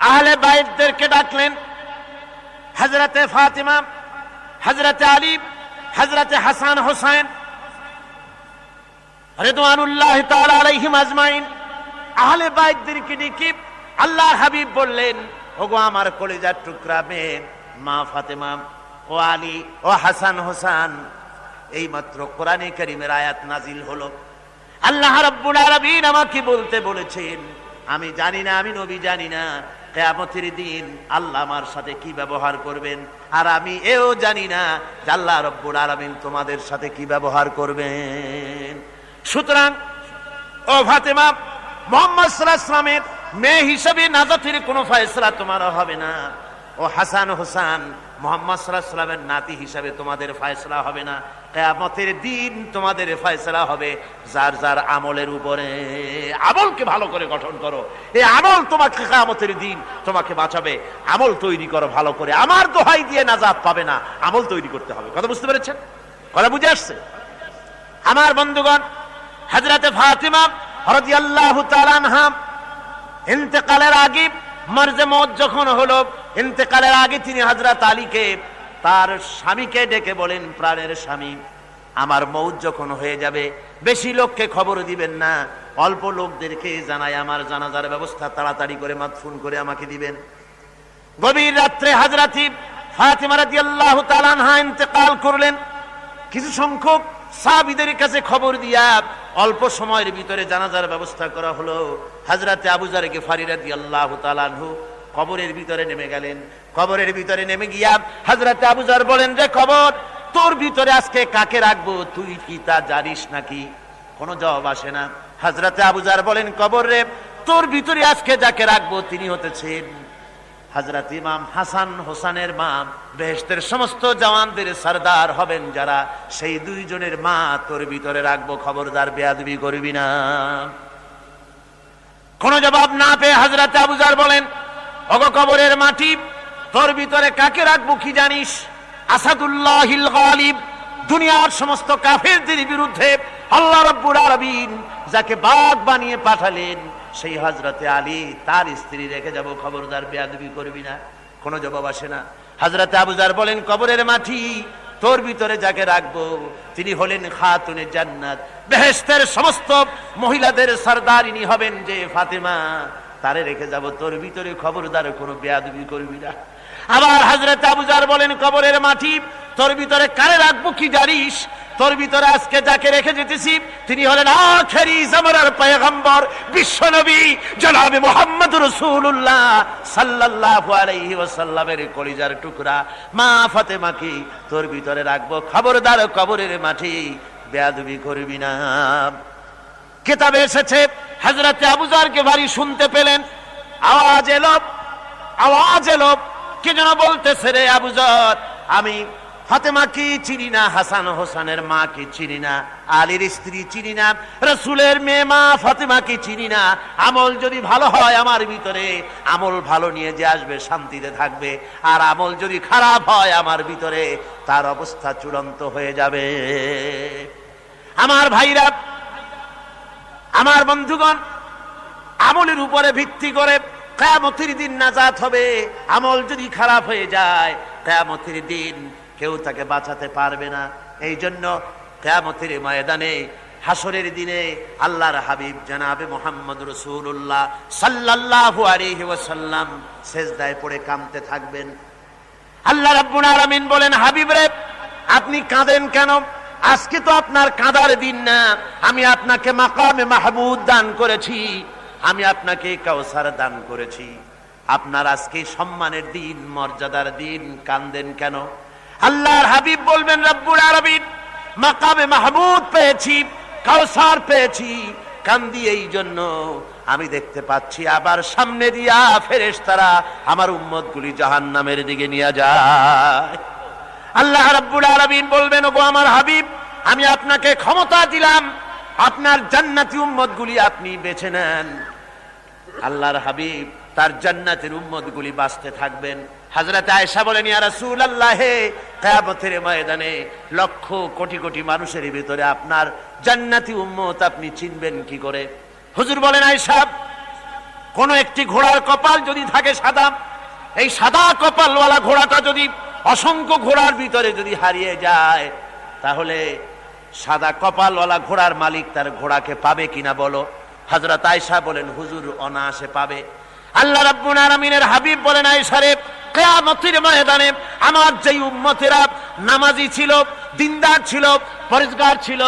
আহলে বাইতদেরকে ডাকলেন, হযরতে ফাতিমা, হযরতে আলী, হযরতে হাসান হোসেন রিদওয়ানুল্লাহ তাআলা আলাইহিম আজমাইন। আহলে বাইতদেরকে ডেকে আল্লাহর হাবিব বললেন, ওগো আমার কলিজার টুকরা মেয়ে মা ফাতেমা, ও আলী, ও হাসান হোসেন, এই মাত্র কোরআনে কারীমের আয়াত নাজিল হলো। আল্লাহ রাব্বুল আলামিন আমাকে বলতে বলেছেন, আমি জানি না, আমি নবী জানি না কিয়ামতের দিন আল্লাহ আমার সাথে কি ব্যবহার করবেন, আর আমি এও জানি না যে আল্লাহ রাব্বুল আলামিন তোমাদের সাথে কি ব্যবহার করবেন। সুতরাং ও ফাতেমা, মুহাম্মদ সাল্লাল্লাহু আলাইহি ওয়াসাল্লামের মেয়ে হিসেবে নাজাতের কোনো ফয়সালা তোমার হবে না। ও হাসান হোসেন, মুহাম্মদ সাল্লাল্লাহু আলাইহি ওয়াসাল্লামের নাতি হিসেবে তোমাদের ফয়সালা হবে না। কিয়ামতের দিন তোমাদের ফয়সালা হবে যার যার আমলের উপরে। আমলকে ভালো করে গঠন করো, এই আমল তোমাকে কিয়ামতের দিন তোমাকে বাঁচাবে। আমল তৈরি করো ভালো করে, আমার দোহাই দিয়ে নাজাত পাবে না, আমল তৈরি করতে হবে। কথা বুঝতে পেরেছেন? কথা বুঝে আসছে? আমার বন্ধুগণ, হযরতে ফাতিমা রাদিয়াল্লাহু তাআলা আনহা ইন্তেকালের আগে, মরজে মওত যখন হলো, ইন্তেকালের আগে তিনি হযরত আলীকে, তার স্বামীকে ডেকে বলেন, প্রাণের স্বামী, আমার মওত যখন হয়ে যাবে বেশি লোককে খবর দিবেন না, অল্প লোকদেরকে জানাই আমার জানাজার ব্যবস্থা তাড়াতাড়ি করে মাদফুন করে আমাকে দিবেন। গভীর রাত্রে হযরত ফাতিমা রাদিয়াল্লাহু তাআলা আনহা ইন্তেকাল করলেন। কিছু সংখ্যক সাহাবীদের কাছে খবর দিয়া অল্প সময়ের ভিতরে জানাজার ব্যবস্থা করা হলো। হযরতে আবু যর গিফারী রাদিয়াল্লাহু তাআলা আনহু কবরের ভিতরে নেমে গেলেন। কবরের ভিতরে নেমে গিয়া হযরতে আবু যর বলেন, রে কবর, তোর ভিতরে আজকে কাকে রাখবো, তুই কি তা জানিস নাকি? কোনো জবাব আসে না। হযরতে আবু যর বলেন, কবর রে, তোর ভিতরে আজকে যাকে রাখবো তিনি হতেছেন হযরত ইমাম হাসান হোসেনের মা, বেহেশতের সমস্ত জওয়ানদের সরদার হবেন যারা, সেই দুইজনের মা তোর ভিতরে রাখবো, খবরদার বেয়াদবি করবি না। কোন জবাব না পেয়ে হযরত আবু যর বলেন, ওগো কবরের মাটি, তোর ভিতরে কাকে রাখবো কি জানিস? আসাদুল্লাহিল গালিব, দুনিয়ার সমস্ত কাফেরদের বিরুদ্ধে আল্লাহ রাব্বুল আলামিন যাকে বাঘ বানিয়ে পাঠালেন, সেই হযরতে আলী, তার স্ত্রী রেখে যাব, খবরদার বেয়াদবি করবি না। কোনো জবাব আসে না। হযরতে আবু যর বলেন, কবরের মাটি, তোর ভিতরে যাকে রাখবো তিনি হলেন খাতুনে জান্নাত, বেহেশতের সমস্ত মহিলাদের সরদারিনী হবেন যে ফাতেমা, তারে রেখে যাব, তোর ভিতরে খবরদার কোনো বেয়াদবি করবি না। আবার হযরতে আবু যর বলেন, কবরের মাটি, তোর ভিতরে কারে রাখবো কি জানিস? তোর ভিতরে আজকে যাকে রেখে যেতেছি তিনি হলেন আখেরি জামানার পয়গম্বর, বিশ্বনবী জনাবে মুহাম্মদ রাসূলুল্লাহ সাল্লাল্লাহু আলাইহি ওয়াসাল্লামের কলিজার টুকরা মা ফাতেমাকে তোর ভিতরে রাখবো, খবরদার কবরের মাটি বেয়াদবি করবি না। কিতাবে এসেছে, হযরতে আবু যরকে ভারী শুনতে পেলেন, আওয়াজ এলো, কে যেন বলতেছে, রে আবু যর, আমি ফাতেমা কি চিনি না, হাসান হোসেনের মা কি চিনি না, আলীর স্ত্রী চিনি না, রাসূলের মেয়ে মা ফাতেমা কি চিনি না। আমল যদি ভালো হয় আমার ভিতরে, আমল ভালো নিয়ে যে আসবে শান্তিতে থাকবে, আর আমল যদি খারাপ হয় আমার ভিতরে, তার অবস্থা চূড়ান্ত হয়ে যাবে। আমার ভাইরা, আমার বন্ধুগণ, আমলের উপরে ভিত্তি করে কিয়ামতের দিন নাজাত হবে। আমল যদি খারাপ হয়ে যায় কিয়ামতের দিন কেউ তাকে বাঁচাতে পারবে না। এই জন্য কিয়ামতের ময়দানে, হাসরের দিনে আল্লাহর হাবিব জনাবে মুহাম্মদ রাসূলুল্লাহ সাল্লাল্লাহু আলাইহি ওয়াসাল্লাম সিজদায় পড়ে কাঁদতে থাকবেন। আল্লাহ রাব্বুল আলামিন বলেন, হাবিব রে, আপনি কাঁদেন কেন? আজকে তো আপনার কাঁদার দিন না, আমি আপনাকে মাকামে মাহমুদ দান করেছি, আমি আপনাকে কাউসার দান করেছি, আপনার আজকে সম্মানের দিন, মর্যাদার দিন, কাঁদেন কেন? আল্লাহর হাবিব বলবেন, রব্বুল আলামিন, মাকামে মাহমুদ পেয়েছি, কাউসার পেয়েছি, কান্দি এই জন্য আমি দেখতে পাচ্ছি আবার সামনে দিয়া ফেরেশতারা আমার উম্মতগুলি জাহান্নামের দিকে নিয়ে যায়। আল্লাহ রাব্বুল আলামিন বলবেন, ওগো আমার হাবিব, আমি আপনাকে ক্ষমতা দিলাম, আপনার জান্নাতি উম্মতগুলি আপনি বেছে নেন। আল্লাহর হাবিব তার জান্নাতের উম্মতগুলি বাঁচতে থাকবেন। হযরত আয়েশা বলেন, ইয়া রাসূলুল্লাহ, কিয়ামতের ময়দানে লক্ষ কোটি কোটি মানুষের ভিতরে আপনার জান্নাতি উম্মত আপনি চিনবেন কি করে? হুজুর বলেন, আয়েশা, কোন একটি ঘোড়ার কপাল যদি থাকে সাদা, এই সাদা কপালওয়ালা ঘোড়াটা যদি অসংখ্য ঘোড়ার ভিতরে যদি হারিয়ে যায়, তাহলে সাদা কপালওয়ালা ঘোড়ার মালিক তার ঘোড়াকে পাবে কিনা বলো? হযরত আয়েশা বলেন, হুজুর অনায়াসে পাবে। আল্লাহ রাব্বুল আলামিনের হাবিব বলেন, আয়েশা রে, কিয়ামতের ময়দানে আমার যেই উম্মতেরা নামাজি ছিল, দিনদার ছিল, পরেজগার ছিল,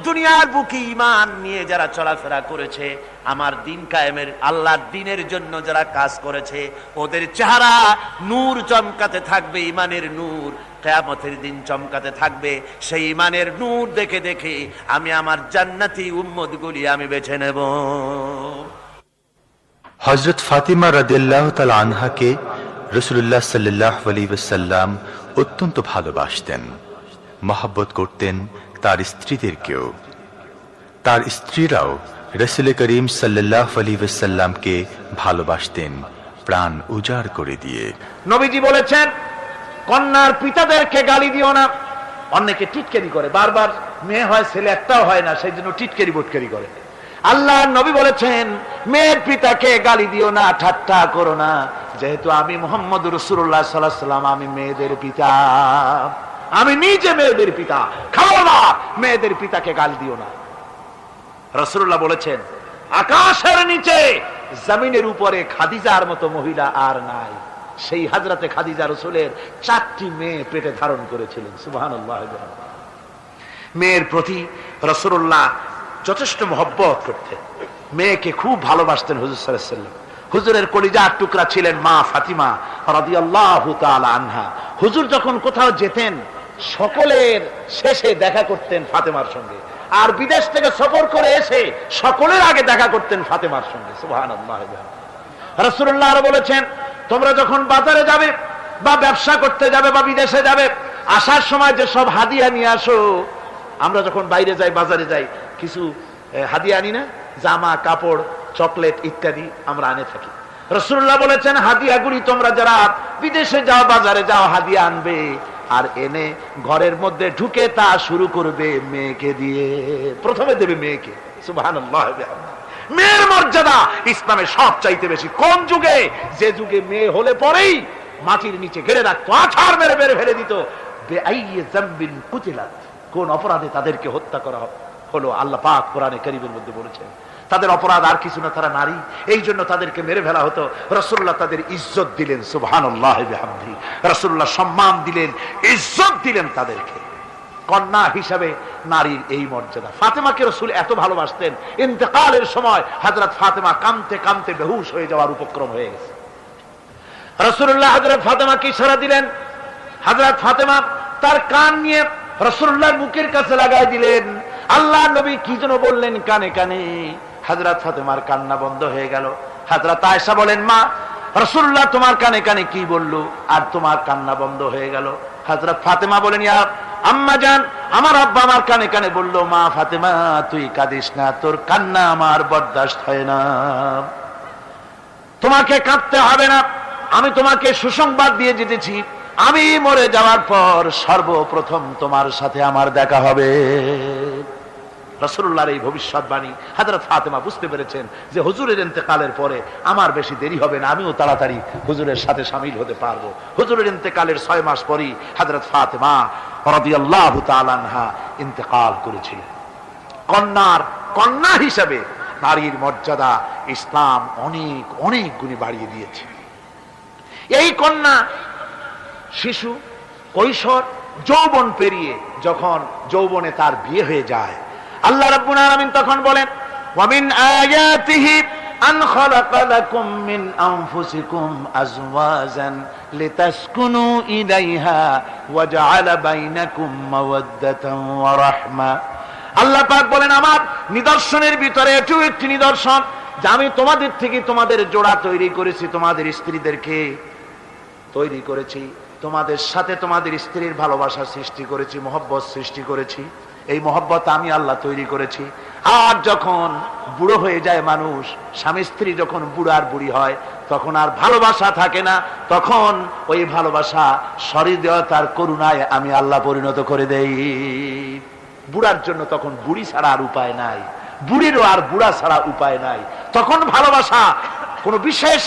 দুনিয়ার বুকে ঈমান নিয়ে যারা চলাফেরা করেছে, আমার দিন কায়েমের আল্লাহর দিনের জন্য যারা কাজ করেছে, ওদের চেহারা নূর চমকাতে থাকবে, ঈমানের নূর কিয়ামতের দিন চমকাতে থাকবে। সেই ঈমানের নূর দেখে দেখে আমি আমার জান্নাতি উম্মতগুলি আমি বেছে নেব। হযরত ফাতিমা রাদিয়াল্লাহু তাআলা আনহাকে রাসূলুল্লাহ সাল্লাল্লাহু আলাইহি ওয়াসাল্লাম অত্যন্ত ভালোবাসতেন, মহব্বত করতেন তার স্ত্রীদেরকেও। তার স্ত্রীরাও রাসূল করিম সাল্লাল্লাহু আলাইহি ওয়াসাল্লামকে ভালোবাসতেন প্রাণ উজাড় করে দিয়ে। নবীজি বলেছেন, কন্যার পিতাদেরকে গালি দিও না। অনেকে টিটকারি করে, বারবার মেয়ে হয় ছেলে একটাও হয় না, সেই জন্য টিটকারি বটকারি করে। আল্লাহ নবী বলেছেন, মেয়ের পিতাকে গালি দিও না, ঠাট্টা করো না, যেহেতু আমি মুহাম্মদ রাসূলুল্লাহ সাল্লাল্লাহু আলাইহি ওয়াসাল্লাম, আমি মেয়েদের পিতা, আমি নিজে মেয়েদের পিতা। খবরদার মেয়েদের পিতাকে গালি দিও না। রাসূলুল্লাহ বলেছেন, আকাশের নিচে জমিনের উপরে খাদিজার মতো মহিলা আর নাই। সেই হযরতে খাদিজা রাসূলের 4টি মেয়ে পেটে ধারণ করেছিলেন। সুবহানাল্লাহ। মেয়ের প্রতি রাসূলুল্লাহ যথেষ্ট মহব্বত করতেন, মেয়েকে খুব ভালোবাসতেন হুজুর সাল্লাল্লাহু আলাইহি ওয়াসাল্লাম। হুজুরের কলিজার টুকরা ছিলেন মা ফাতিমা রাদিয়াল্লাহু তাআলা আনহা। হুজুর যখন কোথাও যেতেন, সকলের শেষে দেখা করতেন ফাতেমার সঙ্গে, আর বিদেশ থেকে সফর করে এসে সকলের আগে দেখা করতেন ফাতেমার সঙ্গে। সুবহানাল্লাহ। রাসূলুল্লাহ আরো বলেছেন, তোমরা যখন বাজারে যাবে বা ব্যবসা করতে যাবে বা বিদেশে যাবে, আসার সময় যে সব হাদিয়া নিয়ে আসো। আমরা যখন বাইরে যাই, বাজারে যাই, কিছু হাদিয়া আনি না, জামা কাপড় চকলেট ইত্যাদি আমরা আনে থাকি। রাসূলুল্লাহ বলেছেন, হাদিয়াগুলি তোমরা যারা বিদেশে যাও, বাজারে যাও, হাদিয়া আনবে, আর এনে ঘরের মধ্যে ঢুকে তা শুরু করবে মেয়েকে দিয়ে। প্রথমে দেবে মেয়েকে। সুবহানাল্লাহ। মেয়ের মর্যাদা ইসলামে সব চাইতে বেশি। কোন যুগে? যে যুগে মেয়ে হলে পরেই মাটির নিচে ঘেরে রাখতো, আছাড় মেরে মেরে ফেলে দিত। বেআইয়ি যামবিন কুতিলাত, কোন অপরাধে তাদেরকে হত্যা করা হলো, আল্লাহ পাক কোরআনে কারীমের মধ্যে বলেছেন। তাদের অপরাধ আর কিছু না, তারা নারী, এই জন্য তাদেরকে মেরে ফেলা হতো। রাসূলুল্লাহ তাদের ইজ্জত দিলেন। সুবহানাল্লাহ বিহামদিহি। রাসূলুল্লাহ সম্মান দিলেন, ইজ্জত দিলেন তাদেরকে। কন্যা হিসাবে নারীর এই মর্যাদা। ফাতেমাকে রাসূল এত ভালোবাসতেন, ইন্তেকালের সময় হযরত ফাতেমা কাঁদতে কাঁদতে বেহুশ হয়ে যাওয়ার উপক্রম হয়ে গেছে। রাসূলুল্লাহ হযরত ফাতেমাকে ইশারা দিলেন। হযরত ফাতেমা তার কান নিয়ে রাসূলুল্লাহর মুখের কাছে লাগাই দিলেন। আল্লাহ নবী কি যেন বললেন কানে কানে, হযরত ফাতেমার কান্না বন্ধ হয়ে গেল। হযরত আয়েশা বলেন, মা, রাসূলুল্লাহ তোমার কানে কানে কি বলল আর তোমার কান্না বন্ধ হয়ে গেল? হযরত ফাতেমা বলেন, ইয়া আম্মা জান, আমার আব্বা আমার কানে কানে বলল, মা ফাতেমা তুই কাঁদিস না, তোর কান্না আমার বরদাস্ত হয় না, তোমাকে কাঁদতে হবে না। আমি তোমাকে সুসংবাদ দিয়ে যেতেছি, আমি মরে যাওয়ার পর সর্বপ্রথম তোমার সাথে আমার দেখা হবে। রাসূলুল্লাহর এই ভবিষ্যৎবাণী হযরত ফাতেমা বুঝতে পেরেছেন যে হুজুরের ইন্তেকালের পরে আমার বেশি দেরি হবে না, আমিও তাড়াতাড়ি হুজুরের সাথে শামিল হতে পারবো। হুজুরের ইন্তেকালের 6 মাস পরেই হযরত ফাতেমা রাদিয়াল্লাহু তাআলা আনহা ইন্তেকাল করেছিলেন। কন্যা হিসেবে নারীর মর্যাদা ইসলাম অনেক অনেক গুণে বাড়িয়ে দিয়েছে। এই কন্যা শিশু, কৈশোর, যৌবন পেরিয়ে যখন যৌবনে তার বিয়ে হয়ে যায়, আল্লাহ রাব্বুল আলামিন তখন বলেন, ওয়া মিন আয়াতিহি আন খালাকা লাকুম মিন আনফুসিকুম আজওয়াজান লিতাসকুনু ইলাইহা ওয়া জাআলা বাইনাকুম মাওয়াদ্দাতান ওয়া রাহমা। আল্লাহ পাক বলেন, আমার নিদর্শনের ভিতরে এটিও একটি নিদর্শন যে আমি তোমাদের থেকে তোমাদের জোড়া তৈরি করেছি, তোমাদের স্ত্রীদেরকে তৈরি করেছি, তোমাদের সাথে তোমাদের স্ত্রীর ভালোবাসা সৃষ্টি করেছি, মহব্বত সৃষ্টি করেছি। এই মহব্বত আমি আল্লাহ তৈরি করেছি। আর যখন বুড়ো হয়ে যায় মানুষ, স্বামী স্ত্রী যখন বুড়ার বুড়ি হয়, তখন আর ভালোবাসা থাকে না, তখন ওই ভালোবাসা সহৃদয়তার করুণায় আমি আল্লাহ পরিণত করে দেই। বুড়ার জন্য তখন বুড়ি ছাড়া আর উপায় নাই, বুড়িরও আর বুড়া ছাড়া উপায় নাই। তখন ভালোবাসা কোনো বিশেষ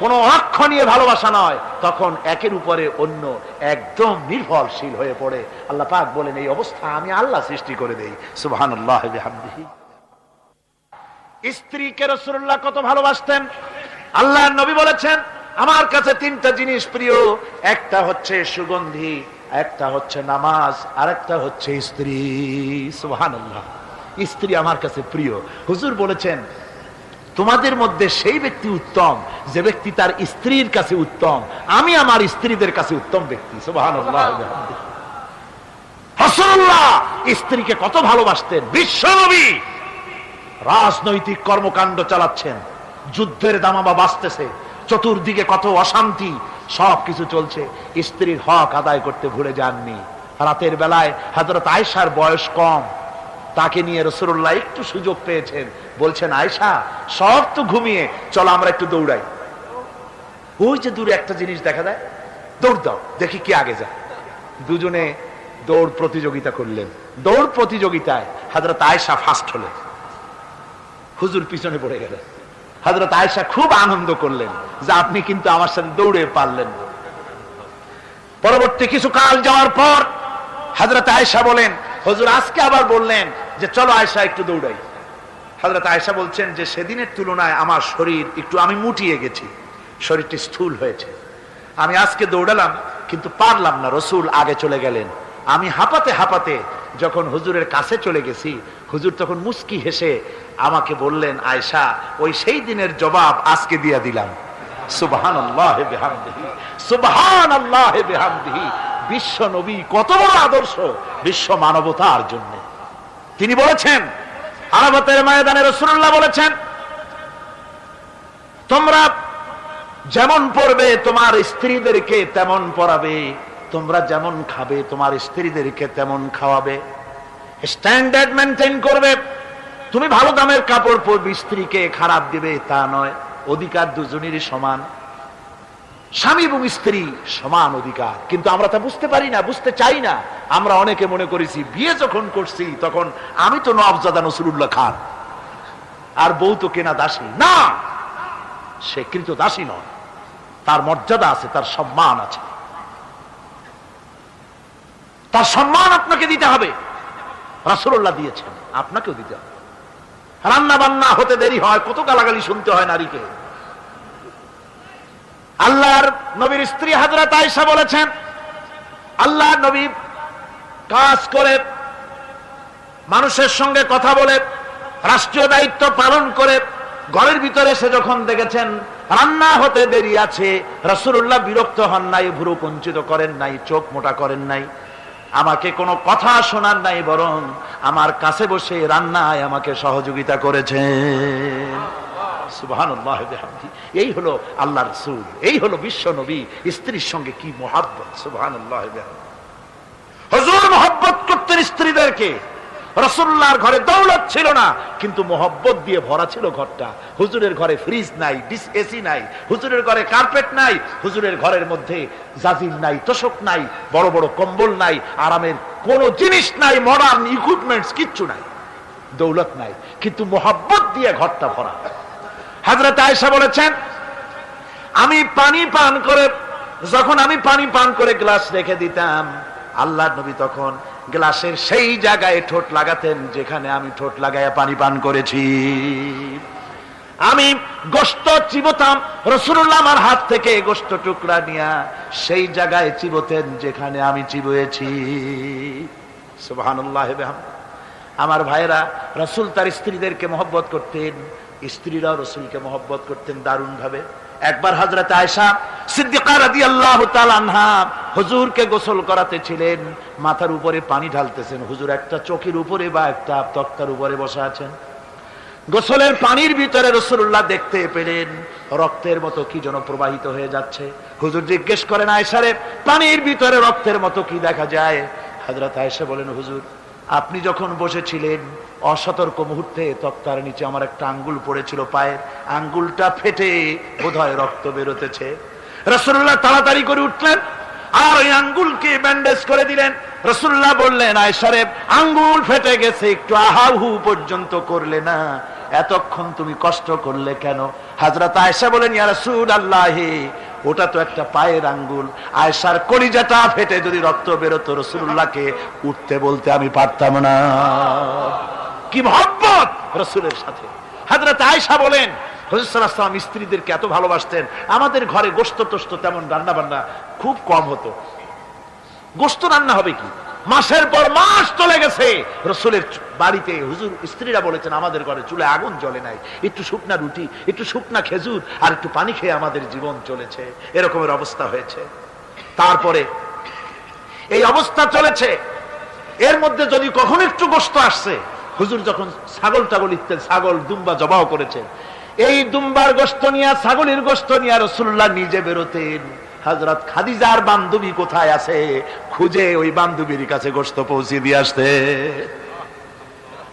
কোনো অক্ষ নিয়ে ভালোবাসা নয়, তখন একের উপরে অন্য একদম নির্ভরশীল হয়ে পড়ে। আল্লাহ পাক বলেন এই অবস্থা আমি আল্লাহ সৃষ্টি করে দেই। সুবহানাল্লাহ ওয়া বিহামদিহি। স্ত্রীকে রাসূলুল্লাহ কত ভালোবাসতেন। আল্লাহর নবী বলেছেন আমার কাছে তিনটা জিনিস প্রিয়, একটা হচ্ছে সুগন্ধি, একটা হচ্ছে নামাজ, আর একটা হচ্ছে স্ত্রী। সুবহানাল্লাহ, স্ত্রী আমার কাছে প্রিয়। হুজুর বলেছেন তোমাদের মধ্যে সেই ব্যক্তি উত্তম যে ব্যক্তি তার স্ত্রীর কাছে উত্তম, আমি আমার স্ত্রীদের কাছে উত্তম ব্যক্তি। সুবহানাল্লাহ। রাসূলুল্লাহ স্ত্রীকে কত ভালোবাসতেন। বিশ্বনবী রাজনৈতিক কর্মকাণ্ড চালাচ্ছেন, যুদ্ধের দামামা বাজতেছে, চতুর্দিকে কত অশান্তি, সবকিছু চলছে, স্ত্রীর হক আদায় করতে ভুলে যাননি। রাতের বেলায় হযরত আয়েশার বয়স কম, তাকে নিয়ে রাসূলুল্লাহ একটু সুযোগ পেয়েছেন, বলছেন আয়েশা সব তো ঘুমিয়ে, চলো আমরা একটু দৌড়াই। ওই যে দূরে একটা জিনিস দেখা যায়, দৌড় দাও দেখি কি আগে যায়। দুজনে দৌড় প্রতিযোগিতা করলেন। দৌড় প্রতিযোগিতায় হযরত আয়েশা ফার্স্ট হলেন, হুজুর পিছনে পড়ে গেলেন। হযরত আয়েশা খুব আনন্দ করলেন যে আপনি কিন্তু আমার সাথে দৌড়ে পারলেন না। পরবর্তী কিছু কাল যাওয়ার পর হযরত আয়েশা বলেন হুজুর আজকে আবার বললেন যে চলো আয়েশা একটু দৌড়াই। হযরত আয়েশা বলছেন যে সেদিনের তুলনায় আমার শরীর একটু, আমি মুটিয়ে গেছি, শরীরটি স্থূল হয়েছে, আমি আজকে দৌড়ালাম কিন্তু পারলাম না, রাসূল আগে চলে গেলেন। আমি হাঁপাতে হাঁপাতে যখন হুজুরের কাছে চলে গেছি, হুজুর তখন মুস্কি হেসে আমাকে বললেন আয়েশা ওই সেই দিনের জবাব আজকে দিয়া দিলাম। সুবহানাল্লাহ বিহামদিহি, সুবহানাল্লাহ বিহামদিহি। বিশ্ব নবী কত বড় আদর্শ বিশ্ব মানবতার জন্য। তিনি বলেছেন আরাফাতের ময়দানে রাসূলুল্লাহ বলেছেন তোমরা যেমন পড়বে তোমার স্ত্রীদেরকে তেমন পড়াবে, তোমরা যেমন খাবে তোমার স্ত্রীদেরকে তেমন খাওয়াবে, স্ট্যান্ডার্ড মেনটেন করবে। তুমি ভালো দামের কাপড় পরবে, স্ত্রীকে খারাপ দিবে তা নয়, অধিকার দুজনেরই সমান, স্বামী এবং স্ত্রী সমান অধিকার। কিন্তু আমরা তা বুঝতে পারি না, বুঝতে চাই না। আমরা অনেকে মনে করেছি বিয়ে যখন করছি তখন আমি তো নওয়াবজাদা নসরুল্লাহ খান আর বউ তো কেনা দাসী। না, সে কৃত দাসী নয়, তার মর্যাদা আছে, তার সম্মান আছে, তার সম্মান আপনাকে দিতে হবে। রাসূলুল্লাহ দিয়েছেন, আপনাকেও দিতে হবে। রান্না বান্না হতে দেরি হয়, কত গালাগালি শুনতে হয় নারীকে। আল্লাহর নবীর স্ত্রী হযরত আয়েশা বলেছেন আল্লাহর নবী কাজ করে, মানুষের সঙ্গে কথা বলে, রাষ্ট্রীয় দায়িত্ব পালন করে ঘরের ভিতরে সে যখন দেখেছেন রান্না হতে দেরি আছে, রাসূলুল্লাহ বিরক্ত হন নাই, ভুরু কুঞ্চিত করেন নাই, চোখ মোটা করেন নাই, আমাকে কোনো কথা শোনার নাই, বরং আমার কাছে বসে রান্নায় আমাকে সহযোগিতা করেছেন। সুবহানাল্লাহ বিহামদিহি। এই হলো আল্লাহর রাসূল, এই হলো বিশ্ব নবী। স্ত্রীর সঙ্গে কি মহব্বত! সুবহানাল্লাহ বিহামদিহি। হুজুর মহব্বত করতেন স্ত্রীদেরকে। রাসূলুল্লাহর ঘরে দৌলত ছিল না, কিন্তু মহব্বত দিয়ে ভরা ছিল ঘরটা। হুজুরের ঘরে ফ্রিজ নাই, এসি নাই, হুজুরের ঘরে কার্পেট নাই, হুজুরের ঘরের মধ্যে জাজির নাই, তোশক নাই, বড় বড় কম্বল নাই, আরামের কোনো জিনিস নাই, মডার্ন ইকুইপমেন্টস কিচ্ছু নাই, দৌলত নাই, কিন্তু মহব্বত দিয়ে ঘরটা ভরা। হযরত আয়েশা বলেছেন আমি পানি পান করে, যখন আমি পানি পান করে গ্লাস রেখে দিতাম, আল্লাহর নবী তখন গ্লাসের সেই জায়গায় ঠোঁট লাগাতেন যেখানে আমি ঠোঁট লাগাইয়া পানি পান করেছি। আমি গোশত চিবোতাম, রাসূলুল্লাহ আমার হাত থেকে গোশত টুকরা নিয়া সেই জায়গায় চিবোতেন যেখানে আমি চিবুয়েছি। সুবহানাল্লাহ বিহামদিহি। আমার ভাইরা, রাসূল তার স্ত্রীদেরকে মহব্বত করতেন, স্ত্রীরাও রাসূলকে মহব্বত করতেন দারুণ ভাবে। একবার হযরত আয়েশা সিদ্দিকা রাদিয়াল্লাহু তাআলা আনহা হুজুরকে গোসল করাতে ছিলেন, মাথার উপরে পানি ঢালতেছেন, হুজুর একটা চৌকির উপরে বা একটা তক্তার উপরে বসে আছেন। গোসলের পানির ভিতরে রাসূলুল্লাহ দেখতে পেলেন রক্তের মতো কি যেন প্রবাহিত হয়ে যাচ্ছে। হুজুর জিজ্ঞেস করেন আয়েশারে পানির ভিতরে রক্তের মতো কি দেখা যায়? হযরত আয়েশা বলেন হুজুর আপনি যখন বসেছিলেন অসতর্ক মুহূর্তে তক্তার নিচে আমার একটা আঙ্গুল পড়েছিল, পায়ের আঙ্গুলটা ফেটে বোধহয় রক্ত বেরোতেছে। রাসূলুল্লাহ তাড়াতাড়ি করে উঠলেন আর ওই আঙ্গুলকে ব্যান্ডেজ করে দিলেন। রাসূলুল্লাহ বললেন আয়েশা রে আঙ্গুল ফেটে গেছে, একটু আহাহু পর্যন্ত করলে না, এতক্ষণ তুমি কষ্ট করলে কেন? হযরত আয়েশা বলেন, ইয়া রাসূলুল্লাহ, ওটা তো একটা পায়ের আঙ্গুল। আয়েশার কলিজাটা ফেটে যদি রক্ত বেরোতো, রাসূলুল্লাহকে উঠতে বলতে আমি পারতাম না। কি মহব্বত রাসূলের সাথে। হযরত আয়েশা বলেন, হুজুর সাল্লাল্লাহু আলাইহি ওয়াসাল্লাম স্ত্রীদেরকে এত ভালোবাসতেন। আমাদের ঘরে গোশত টোস্ত তেমন রান্না বান্না খুব কম হতো। গোশত রান্না হবে কি, মাসের পর মাস চলে গেছে রাসূলের বাড়িতে, হুজুর স্ত্রীরা বলেছেন আমাদের ঘরে চুলে আগুন জ্বলে নাই, একটু শুকনা রুটি, একটু শুকনা খেজুর আর একটু পানি খেয়ে আমাদের জীবন চলেছে। এরকমের অবস্থা হয়েছে। তারপরে এই অবস্থা চলেছে, এর মধ্যে যদি কখনো একটু গোশত আসছে, হুজুর যখন ছাগল টাগল ইত্যাদি ছাগল দুম্বা জবাও করেছেন, এই দুম্বার গোশত নিয়ে, ছাগলের গোশত নিয়ে রাসূলুল্লাহ নিজে বেরোতেন। হযরত খাদিজার বান্ধবী কোথায় আছে খুঁজে ওই বান্ধবীর কাছে গোশত পৌঁছে দিয়ে আসতে।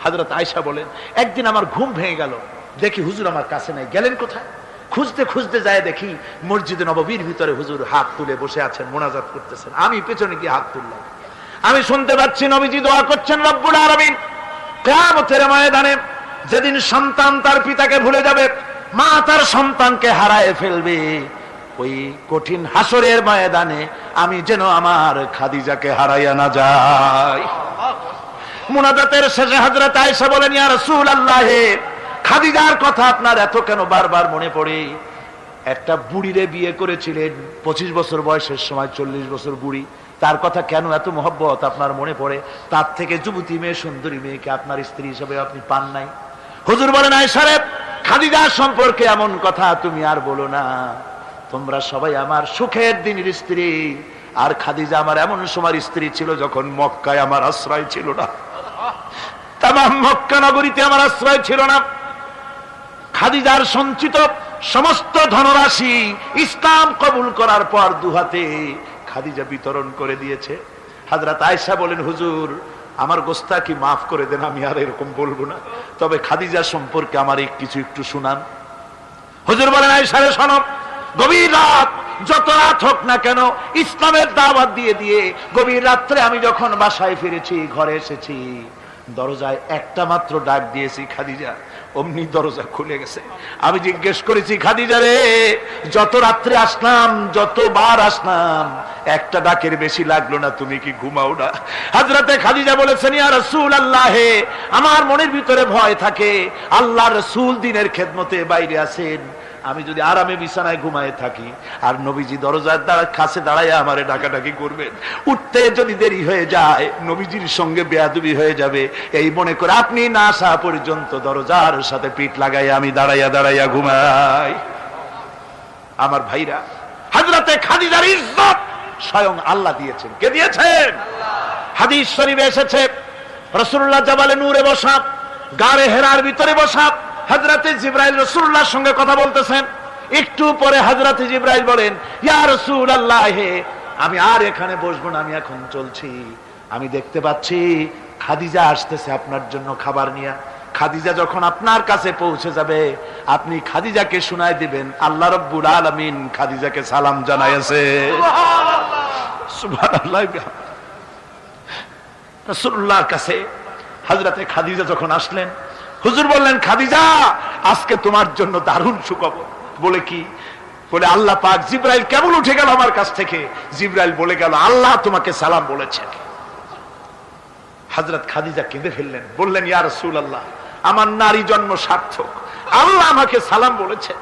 হযরত আয়েশা বলেন, একদিন আমার ঘুম ভেঙে গেল, দেখি হুজুর আমার কাছে নাই। গেলেন কোথায়? খুঁজতে খুঁজতে যায় দেখি মসজিদে নববীর ভিতরে হুজুর হাত তুলে বসে আছেন, মোনাজাত করতেছেন। আমি পেছনে গিয়ে হাত তুললাম, আমি শুনতে পাচ্ছি নবীজি দোয়া করছেন, রব্বুল আলামিন কিয়ামতের ময়দানে যেদিন সন্তান তার পিতাকে ভুলে যাবে, মা তার সন্তানকে হারায় ফেলবে, ওই কঠিন হাসরের ময়দানে আমি যেন আমার খাদিজাকে হারাইয়া না যাই। মুনাজাতের শেষে হযরত আয়েশা বলেন, ইয়া রাসূলুল্লাহ, খাদিজার কথা আপনার এত কেন বারবার মনে পড়ে? একটা বুড়িরে বিয়ে করেছিলেন 25 বছর বয়সের সময়, 40 বছর বুড়ি, তার কথা কেন এত মহব্বত আপনার মনে পড়ে? তার থেকে যুবতী মেয়ে, সুন্দরী মেয়েকে আপনার স্ত্রী হিসেবে আপনি পান নাই? হুজুর বলেন, আয়েশা রে, খাদিজার সম্পর্কে এমন কথা তুমি আর বলো না। তোমরা সবাই আমার সুখের দিনের স্ত্রী, আর খাদিজা আমার এমন সময় স্ত্রী ছিল যখন মক্কায় আমার আশ্রয় ছিল না, তামাম মক্কা নগরীতে আমার আশ্রয় ছিল না। খাদিজার সঞ্চিত সমস্ত ধনরাশি ইসলাম কবুল করার পর দুহাতে খাদিজা বিতরণ করে দিয়েছে। হযরত আয়েশা বলেন, হুজুর আমার গোস্তাকি মাফ করে দেন, আমি আর এরকম বলবো না, তবে খাদিজা সম্পর্কে আমার কিছু একটু শুনান। হুজুর বলেন, আয়েশা রে শোনো, গভীর রাত, যত রাত হোক না কেন, ইসলামের দাওয়াত দিয়ে দিয়ে গভীর রাত্রে আমি যখন বাসায় ফিরেছি, ঘরে এসেছি, দরজায় একটা মাত্র ডাক দিয়েছি, খাদিজা, অমনি দরজা খুলে গেছে। আমি জিজ্ঞেস করেছি, খাদিজা রে, যত রাত্রে আসলাম, যতবার আসলাম, একটা ডাকের বেশি লাগলো না, তুমি কি ঘুমাও না? হযরতে খাদিজা বলেছেন, ইয়া রাসূলুল্লাহ, আমার মনের ভিতরে ভয় থাকে, আল্লাহর রাসূল দিনের খেদমতে বাইরে আছেন, আমি যদি আরামে বিছানায় ঘুমায় থাকি আর নবীজি দরজার কাছে দাঁড়ায় আমারে ডাকাডাকি করবেন, উঠতে যদি দেরি হয়ে যায় নবীজির সঙ্গে বেয়াদবি হয়ে যাবে, এই মনে করে আপনি না আসা পর্যন্ত দরজার সাথে পিঠ লাগাই আমি দাঁড়াইয়া দাঁড়াইয়া ঘুমাই। আমার ভাইরা, হযরতে খাদিজার ইজ্জত স্বয়ং আল্লাহ দিয়েছেন। কে দিয়েছেন? হাদিস শরীফে এসেছে, রাসূলুল্লাহ জাবালে নূরে বসা, গারে হেরার ভিতরে বসা, হযরতে জিবরাইল রাসূলুল্লাহর সঙ্গে কথা বলতেছেন। একটু পরে হযরতে জিবরাইল বলেন, ইয়া রাসূলুল্লাহ, আমি আর এখানে বসবো না, আমি এখন চলছি। আমি দেখতে পাচ্ছি খাদিজা আসতেছে আপনার জন্য খাবার নিয়ে। খাদিজা যখন আপনার কাছে পৌঁছে যাবে, আপনি খাদিজাকে শুনাই দিবেন, আল্লাহ রাব্বুল আলামিন খাদিজাকে সালাম জানাইছে। সুবহানাল্লাহ। রাসূলুল্লাহর কাছে হযরতে খাদিজা যখন আসলেন, হুজুর বললেন, খাদিজা, আজকে তোমার জন্য দারুণ সুখবর। বলে কি? বলে, আল্লাহ পাক জিবরাইল কেবল উঠে গেল আমার কাছ থেকে, জিবরাইল বলে গেল আল্লাহ তোমাকে সালাম বলেছেন। হযরত খাদিজা কেঁদে ফেললেন, বললেন, ইয়া রাসূলুল্লাহ, আমার নারী জন্ম সার্থক, আল্লাহ আমাকে সালাম বলেছেন।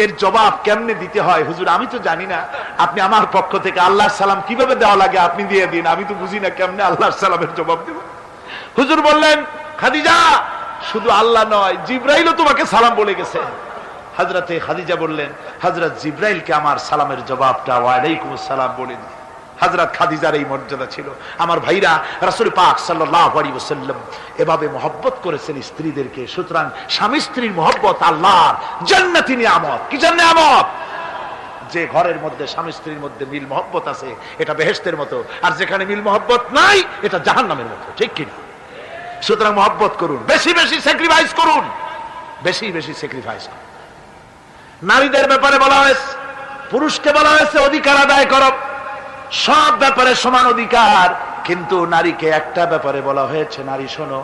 এর জবাব কেমনে দিতে হয় হুজুর আমি তো জানি না, আপনি আমার পক্ষ থেকে আল্লাহর সালাম কিভাবে দেওয়া লাগে আপনি দিয়ে দিন, আমি তো বুঝি না কেমনে আল্লাহর সালামের জবাব দেব। হুজুর বললেন, খাদিজা, শুধু আল্লাহ নয়, জিবরাইলও তোমাকে সালাম বলে গেছে। হযরতে খাদিজা বললেন, হযরত জিবরাইলকে আমার সালামের জবাবটা ওয়ালাইকুমুস সালাম বলে দিন। হযরত খাদিজার এই মর্যাদা ছিল। আমার ভাইরা, রাসূল পাক সাল্লাল্লাহু আলাইহি ওয়াসাল্লাম এভাবে মহব্বত করেছেন স্ত্রীদেরকে। সুতরাং স্বামী স্ত্রীর মহব্বত আল্লাহর জান্নাতি নিয়ামত। কি নিয়ামত? যে ঘরের মধ্যে স্বামী স্ত্রীর মধ্যে মিল মহব্বত আছে, এটা বেহেশতের মতো, আর যেখানে মিল মহব্বত নাই, এটা জাহান্নামের মতো। ঠিক কিনা? সুতরাং মহব্বত করুন, বেশি বেশি স্যাক্রিফাইস করুন, বেশি বেশি স্যাক্রিফাইস করুন। নারীদের ব্যাপারে বলা হয়েছে, পুরুষকে বলা হয়েছে অধিকার আদায় করো, সব ব্যাপারে সমান অধিকার, কিন্তু নারীকে একটা ব্যাপারে বলা হয়েছে, নারী শোনো,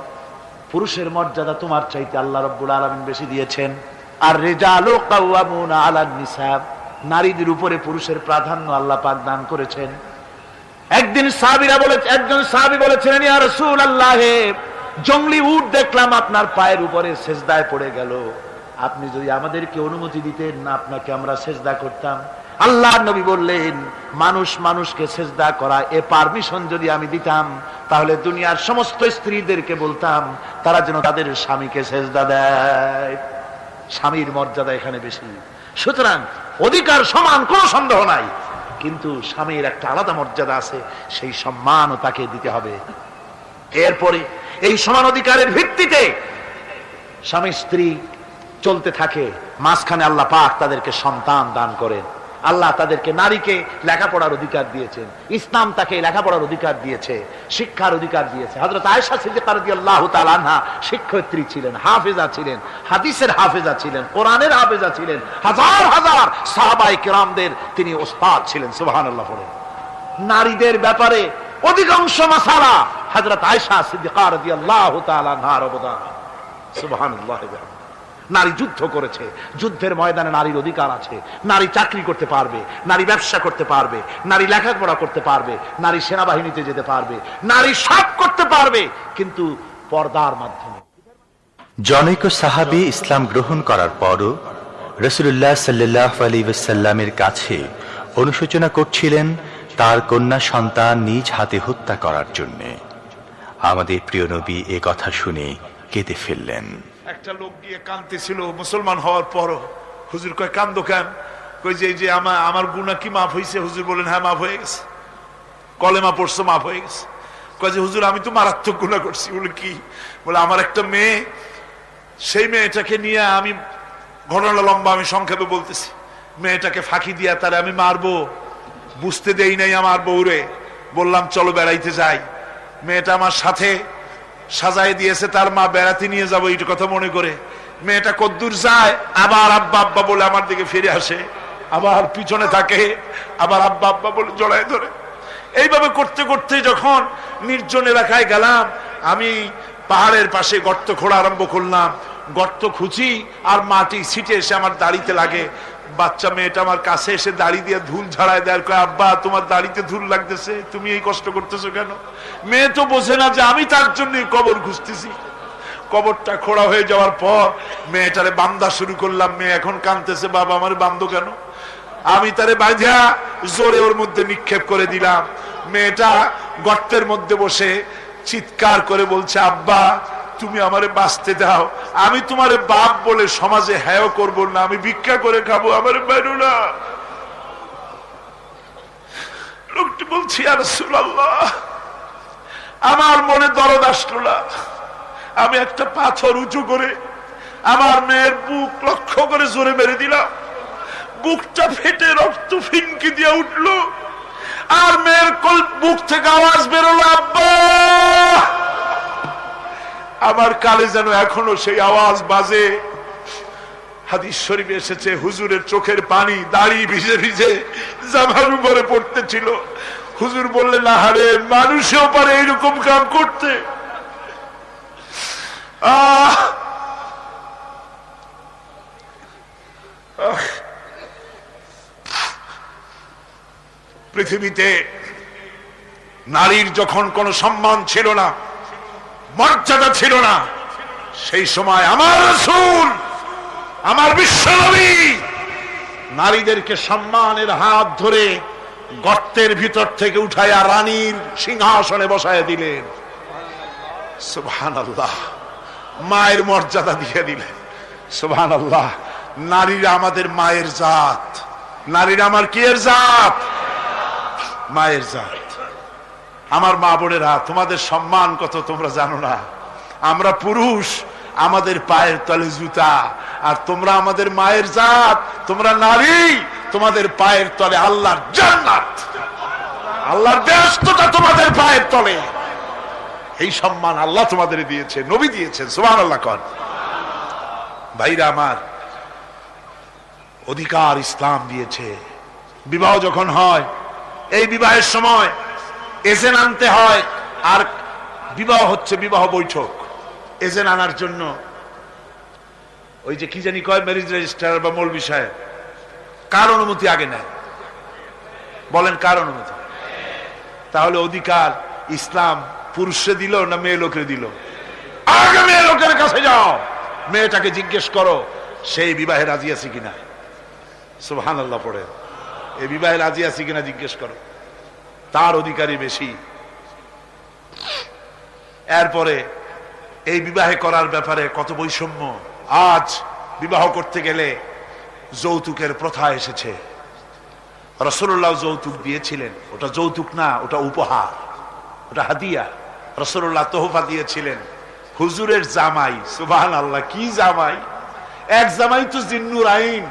পুরুষের মর্যাদা তোমার চাইতে আল্লাহ রাব্বুল আলামিন বেশি দিয়েছেন। আর রিজালু কাওয়ামুনা আলান নিসা, নারীদের উপরে পুরুষের প্রাধান্য আল্লাহ পাক দান করেছেন। একদিন একজন সাহাবী বলেছিলেন, ইয়া রাসূলুল্লাহ, জংলি উট দেখলাম আপনার পায়ের উপরে সেজদায় পড়ে গেল, আপনি যদি আমাদেরকে অনুমতি দিতেন না আপনাকে আমরা সেজদা করতাম। আল্লাহর নবী বললেন, মানুষ মানুষকে সেজদা করা এ পারমিশন যদি আমি দিতাম তাহলে দুনিয়ার সমস্ত স্ত্রীদেরকে বলতাম তারা যেন তাদের স্বামীকে সেজদা দেয়। স্বামীর মর্যাদা এখানে বেশি। সুতরাং অধিকার সমান, কোনো সন্দেহ নাই, কিন্তু স্বামীর একটা আলাদা মর্যাদা আছে, সেই সম্মানও তাকে দিতে হবে। এরপরে এই সমান অধিকারের ভিত্তিতে স্বামী স্ত্রী চলতে থাকে, মাঝখানে আল্লাহ পাক তাদেরকে সন্তান দান করেন। আল্লাহ তাদেরকে, নারীকে লেখাপড়ার অধিকার দিয়েছেন, ইসলাম তাকে লেখাপড়ার অধিকার দিয়েছে, শিক্ষার অধিকার দিয়েছে। হযরত আয়েশা সিদ্দিকা রাদিয়াল্লাহু তাআলা আনহা শিক্ষয়িত্রী ছিলেন, হাফেজা ছিলেন, হাদিসের হাফেজা ছিলেন, কোরআনের হাফেজা ছিলেন, হাজার হাজার সাহাবায়ে কেরামদের তিনি ওস্তাদ ছিলেন। সুবহানাল্লাহ পড়েন। নারীদের ব্যাপারে অধিকাংশ মাসালা হযরত আয়েশা সিদ্দিকা রাদিয়াল্লাহু তাআলা আনহার অবদান। সুবহানাল্লাহ। নারী যুদ্ধ করেছে, যুদ্ধের ময়দানে নারীর অধিকার আছে। নারী চাকরি করতে পারবে, নারী ব্যবসা করতে পারবে, নারী লেখাপড়া করতে পারবে, নারী সেনাবাহিনীতে যেতে পারবে, নারী সব করতে পারবে, কিন্তু পর্দার মাধ্যমে। জনৈক সাহাবী ইসলাম গ্রহণ করার পরও রাসূলুল্লাহ সাল্লাল্লাহু আলাইহি ওয়াসাল্লামের কাছে অনুশোচনা করছিলেন তার কন্যা সন্তান নিজ হাতে হত্যা করার জন্য। আমাদের প্রিয় নবী এ কথা শুনে কেঁদে ফেললেন। একটা লোক গিয়ে কাঁদতেছিল মুসলমান হওয়ার পরও। হুজুর কয়, কান্দো কেন? কই যে এই যে আমার গুনাহ কি মাফ হয়েছে? হুজুর বলেন, হ্যাঁ মাফ হয়ে গেছে। কলেমা পড়ছো, মাফ হয়ে গেছে। কয় যে হুজুর আমি তো মারাত্মক গুনাহ করছি। বলে কি? বলে আমার একটা মেয়ে, সেই মেয়েটাকে নিয়ে আমি, ঘটনা লম্বা, আমি সংক্ষেপে বলতেছি, মেয়েটাকে ফাঁকি দিয়া তারে আমি মারবো, বুঝতে দেই নাই আমার বউরে। বললাম চলো বেড়াইতে যাই। মেয়েটা আমার সাথে সাজায় দিয়েছে, তার মা বেড়াতে নিয়ে যাবো এইটা কথা মনে করে। মেয়েটা কদ্দূর যায়, আবার আব্বা আব্বা বলে আমার দিকে ফিরে আসে, আবার পিছনে থাকে, আবার আব্বা আব্বা বলে জড়ায় ধরে। এইভাবে করতে করতে যখন নির্জন এলাকায় গেলাম, আমি পাহাড়ের পাশে গর্ত খোঁড়া আরম্ভ করলাম। গর্ত খুঁজি আর মাটি ছিটে এসে আমার দাড়িতে লাগে। বাচ্চা মেয়েটা আমার কাছে এসে দাড়ি দিয়ে ধুল ঝাড়ায় দেয়, কয় আব্বা তোমার দাড়িতে ধুল লাগতেছে, তুমি এই কষ্ট করতেছো কেন? মেয়ে তো বোঝে না যে আমি তার জন্য কবর খুঁজতেছি। কবরটা খোঁড়া হয়ে যাওয়ার পর মেয়েটারে বান্ধা শুরু করলাম। মেয়ে এখন কাঁদতেছে, বাবা আমার বান্ধো কেন? আমি তারে বাঁধা জোরে ওর মধ্যে নিক্ষেপ করে দিলাম। মেয়েটা গর্তের মধ্যে বসে চিৎকার করে বলছে, আব্বা তুমি আমারে বাঁচতে দাও, আমি তোমারে বাপ বলে সমাজে হ্যাঁ করবো না, আমি ভিক্ষা করে খাবো, আমারে বেরো না। লোকটি বলছি, ইয়া রাসূলুল্লাহ, আমার মনে দরদ আসলো না। আমি একটা পাথর উঁচু করে আমার মেয়ের বুক লক্ষ্য করে জোরে মেরে দিলাম। বুকটা ফেটে রক্ত ফিনকি দিয়ে উঠলো, আর মেয়ের বুক থেকে আওয়াজ বেরোলো, আব্বা। আমার কালে যেন এখনো সেই আওয়াজ বাজে। হাদিস শরীফে এসেছে, হুজুরের চোখের পানি দাড়ি ভিজে ভিজে জামার উপরে পড়তেছিল। হুজুর বললেন, আহারে, মানুষেও পারে এইরকম কাম করতে। পৃথিবীতে নারীর যখন কোনো সম্মান ছিল না, মর্যাদা ছিল না, সেই সময় আমার রাসূল, আমার বিশ্বনবী নারীদেরকে সম্মানের হাত ধরে গর্তের ভিতর থেকে উঠাইয়া রানীর সিংহাসনে বসায় দিলেন। সুবহানাল্লাহ। মায়ের মর্যাদা দিয়ে দিলেন। সুবহানাল্লাহ। নারীরা আমাদের মায়ের জাত। নারীরা আমার কি এর জাত? মায়ের জাত। আমার মা বোনেরা, তোমাদের সম্মান কত তোমরা জানো না। আমরা পুরুষ, আমাদের পায়ের তলে জুতা, আর তোমরা আমাদের মায়ের জাত। তোমরা নারী, তোমাদের পায়ের তলে আল্লাহর জান্নাত, আল্লাহর ব্যস্ততা তোমাদের পায়ের তলে। এই সম্মান আল্লাহ তোমাদের দিয়েছে, নবী দিয়েছেন। সুবহানাল্লাহ। কর ভাইরা আমার, অধিকার ইসলাম দিয়েছে। বিবাহ যখন হয়, এই বিবাহের সময় এজেন্ট আনতে হয়। আর বিবাহ হচ্ছে বিবাহ বৈঠক। এজেন্ট আনার জন্য ওই যে কি জানি কয় ম্যারেজ রেজিস্ট্রার বা মৌলবি সাহেব কার অনুমতি আগে নেয়? বলেন কার অনুমতি? তাহলে অধিকার ইসলাম পুরুষে দিল না মেয়ে লোকের দিল? আগে মেয়ে লোকের কাছে যাও, মেয়েটাকে জিজ্ঞেস করো সেই বিবাহে রাজি আছে কিনা। সুবহানাল্লাহ পড়ে, এই বিবাহে রাজি আছে কিনা জিজ্ঞেস করো, তার অধিকারই বেশি। এরপরে এই বিবাহে করার ব্যাপারে কত বৈষম্য। আজ বিবাহ করতে গেলে যৌতুকের প্রথা এসেছে। রাসূলুল্লাহ যৌতুক দিয়েছিলেন, ওটা যৌতুক না, ওটা উপহার, ওটা হাদিয়া। রাসূলুল্লাহ তোহফা দিয়েছিলেন হুজুরের জামাই। সুবহানাল্লাহ, কি জামাই! এক জামাই তো জিন্নুর আইন,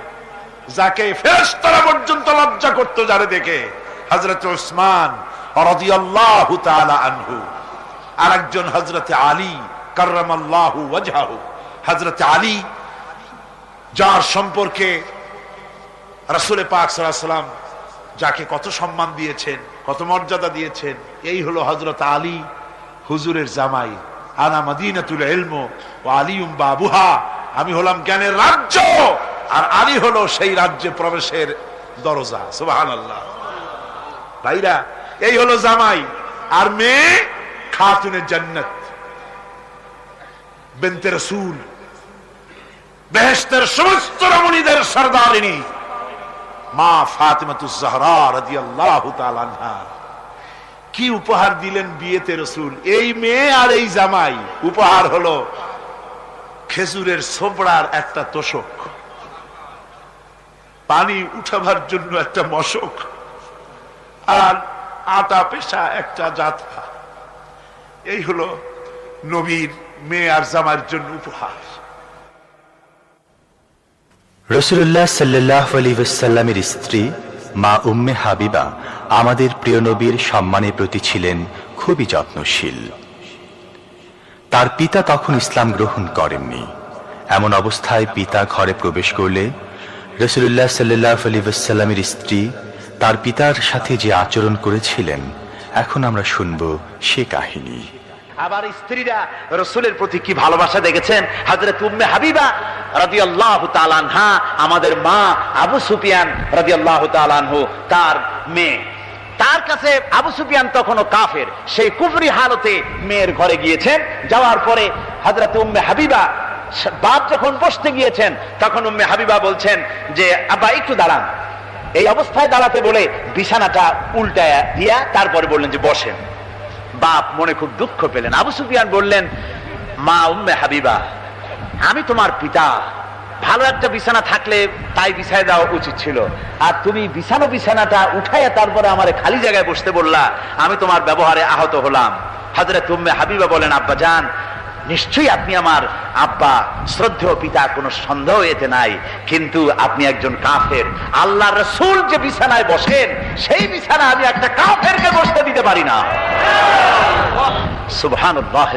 যাকে ফেরেশতারা পর্যন্ত লজ্জা করতো যারে দেখে, হযরত উসমান রাদিয়াল্লাহু তাআলা আনহু। আরেকজন হযরত আলী কাররামাল্লাহু ওয়াজহাহু। হযরত আলী, যার সম্পর্কে রাসূল পাক সাল্লাল্লাহু আলাইহি ওয়াসাল্লাম যাকে কত সম্মান দিয়েছেন, কত মর্যাদা দিয়েছেন, এই হলো হযরত আলী হুজুরের জামাই। আনা মাদিনাতুল ইলম ওয়া আলিয়ুম বাবুহা, আমি হলাম জ্ঞানের রাজ্য আর আলী হলো সেই রাজ্যে প্রবেশের দরজা। সুবহানাল্লাহ। ভাইরা, এই হলো জামাই। আর মেয়ে খাতুনে জান্নাত, বিনতে রাসূল, বেহেশতের সমস্ত রমণীদের সরদারিনী মা ফাতিমাতুজ জাহরা রাদিয়াল্লাহু তাআলা আনহা। কি উপহার দিলেন বিয়েতে রাসূল! এই মেয়ে আর এই জামাই। উপহার হলো খেজুরের ছোবড়ার একটা তোশক, পানি উঠাবার জন্য একটা মশক, আর আটা পেশা একটা জাতফা। এই হলো নবীর মেয়ে আর জামাইয়ের জন্য উপহার। রাসূলুল্লাহ সাল্লাল্লাহু আলাইহি ওয়াসাল্লামের স্ত্রী মা উম্মে হাবিবা আমাদের প্রিয় নবীর সম্মানের প্রতি ছিলেন খুবই যত্নশীল। তার পিতা তখন ইসলাম গ্রহণ করেননি। এমন অবস্থায় পিতা ঘরে প্রবেশ করলে রাসূলুল্লাহ সাল্লাল্লাহু আলাইহি ওয়াসাল্লামের স্ত্রী তার পিতার সাথে যে আচরণ করেছিলেন, এখন আমরা শুনব সে কাহিনী। আবার স্ত্রীরা রাসূলের প্রতি কি ভালোবাসা দেখেছেন। হযরত উম্মে হাবিবা রাদিয়াল্লাহু তাআলা আনহা, আমাদের মা আবু সুফিয়ান রাদিয়াল্লাহু তাআলা আনহু, তার মেয়ে। তার কাছে আবু সুফিয়ান তখনও কাফের, সেই কুফরি হালতে মেয়ের ঘরে গিয়েছেন। যাওয়ার পরে হযরত উম্মে হাবিবা বাপ যখন বসতে গিয়েছেন, তখন উম্মে হাবিবা বলছেন যে আব্বা একটু দাঁড়ান। এই অবস্থায় দাঁড়াতে বলে বিছানাটা উল্টায়া দিয়া তারপরে বললেন যে বসেন। বাপ মনে খুব দুঃখ পেলেন। আবু সুফিয়ান বললেন, মা উম্মে হাবিবা, আমি তোমার পিতা, ভালো একটা বিছানা থাকলে তাই বিছায় দেওয়া উচিত ছিল, আর তুমি বিছানাটা উঠাইয়া তারপরে আমারে খালি জায়গায় বসতে বললা, আমি তোমার ব্যবহারে আহত হলাম। হযরত উম্মে হাবিবা বলেন, আব্বা জান, নিশ্চয়ই আপনি আমার আব্বা, শ্রদ্ধেয় পিতা, কোনো সন্দেহ এতে নাই, কিন্তু আপনি একজন কাফের। আল্লাহর রাসূল যে বিছানায় বসেন, সেই বিছানা আমি একটা কাফেরকে বসতে দিতে পারি না। সুবহানাল্লাহ।